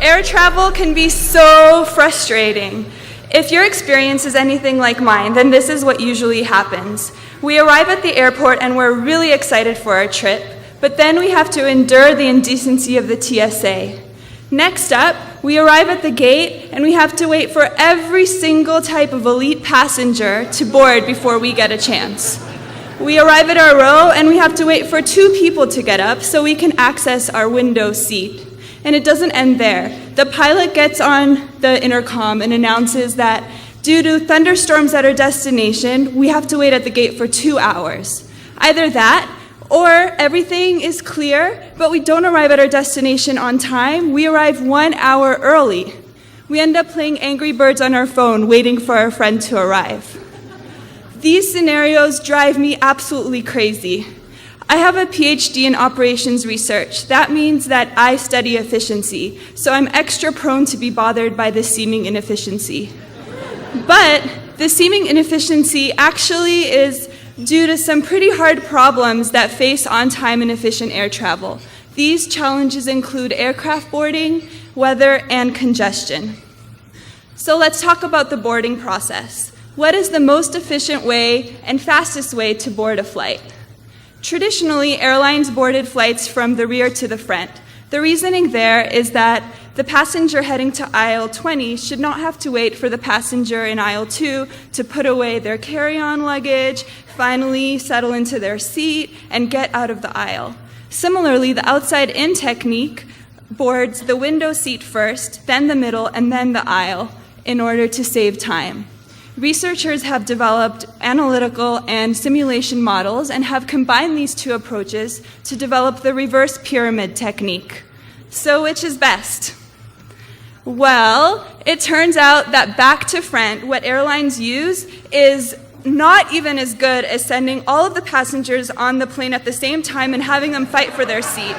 Air travel can be so frustrating. If your experience is anything like mine, then this is what usually happens. We arrive at the airport and we're really excited for our trip, but then we have to endure the indecency of the TSA. Next up, we arrive at the gate and we have to wait for every single type of elite passenger to board before we get a chance. We arrive at our row and we have to wait for 2 people to get up so we can access our window seat. And it doesn't end there. The pilot gets on the intercom and announces that due to thunderstorms at our destination, we have to wait at the gate for 2 hours. Either that, or everything is clear, but we don't arrive at our destination on time. We arrive 1 hour early. We end up playing Angry Birds on our phone, waiting for our friend to arrive. These scenarios drive me absolutely crazy. I have a PhD in operations research. That means that I study efficiency, so I'm extra prone to be bothered by the seeming inefficiency. But the seeming inefficiency actually is due to some pretty hard problems that face on-time and efficient air travel. These challenges include aircraft boarding, weather, and congestion. So let's talk about the boarding process. What is the most efficient way and fastest way to board a flight? Traditionally, airlines boarded flights from the rear to the front. The reasoning there is that the passenger heading to aisle 20 should not have to wait for the passenger in aisle 2 to put away their carry-on luggage, finally settle into their seat, and get out of the aisle. Similarly, the outside-in technique boards the window seat first, then the middle, and then the aisle in order to save time. Researchers have developed analytical and simulation models and have combined these 2 approaches to develop the reverse pyramid technique. So which is best? Well, it turns out that back to front, what airlines use is not even as good as sending all of the passengers on the plane at the same time and having them fight for their seat.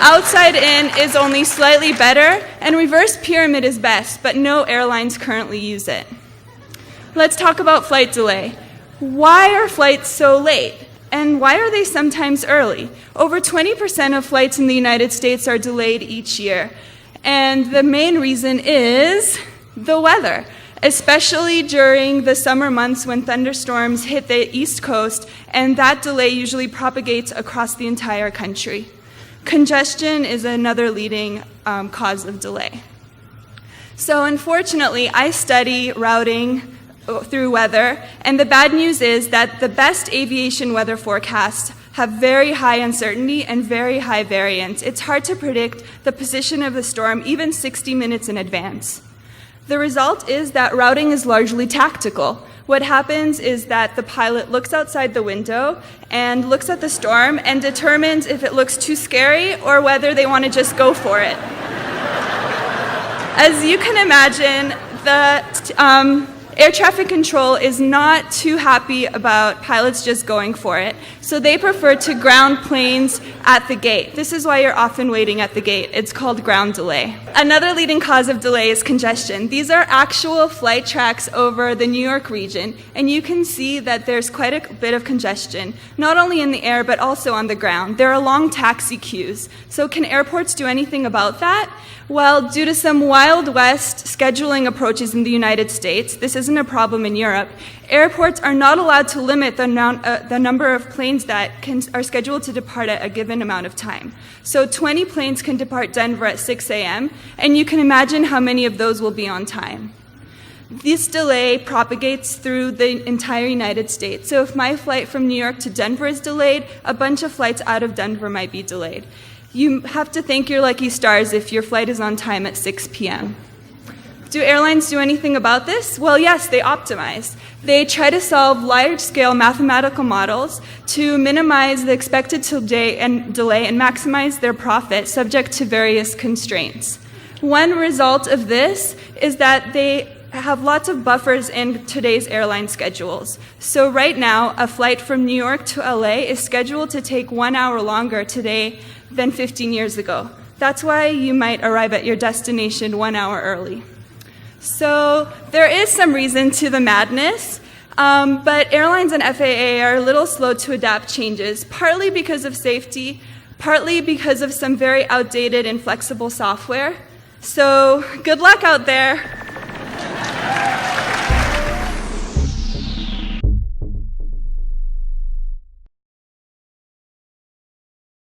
Outside in is only slightly better, and reverse pyramid is best, but no airlines currently use it. Let's talk about flight delay. Why are flights so late? And why are they sometimes early? Over 20% of flights in the United States are delayed each year. And the main reason is the weather, especially during the summer months when thunderstorms hit the East Coast, and that delay usually propagates across the entire country. Congestion is another leading cause of delay. So unfortunately, I study routing through weather, and the bad news is that the best aviation weather forecasts have very high uncertainty and very high variance. It's hard to predict the position of the storm even 60 minutes in advance. The result is that routing is largely tactical. What happens is that the pilot looks outside the window and looks at the storm and determines if it looks too scary or whether they want to just go for it. As you can imagine, the air traffic control is not too happy about pilots just going for it, so they prefer to ground planes at the gate. This is why you're often waiting at the gate. It's called ground delay. Another leading cause of delay is congestion. These are actual flight tracks over the New York region, and you can see that there's quite a bit of congestion, not only in the air but also on the ground. There are long taxi queues. So can airports do anything about that? Well, due to some Wild West scheduling approaches in the United States, this isn't a problem in Europe, airports are not allowed to limit the number of planes that are scheduled to depart at a given amount of time. So 20 planes can depart Denver at 6 a.m., and you can imagine how many of those will be on time. This delay propagates through the entire United States. So if my flight from New York to Denver is delayed, a bunch of flights out of Denver might be delayed. You have to thank your lucky stars if your flight is on time at 6 p.m. Do airlines do anything about this? Well, yes, they optimize. They try to solve large-scale mathematical models to minimize the expected delay and maximize their profit subject to various constraints. One result of this is that they have lots of buffers in today's airline schedules. So right now, a flight from New York to LA is scheduled to take 1 hour longer today than 15 years ago. That's why you might arrive at your destination 1 hour early. So there is some reason to the madness, but airlines and FAA are a little slow to adapt changes, partly because of safety, partly because of some very outdated and flexible software. So good luck out there.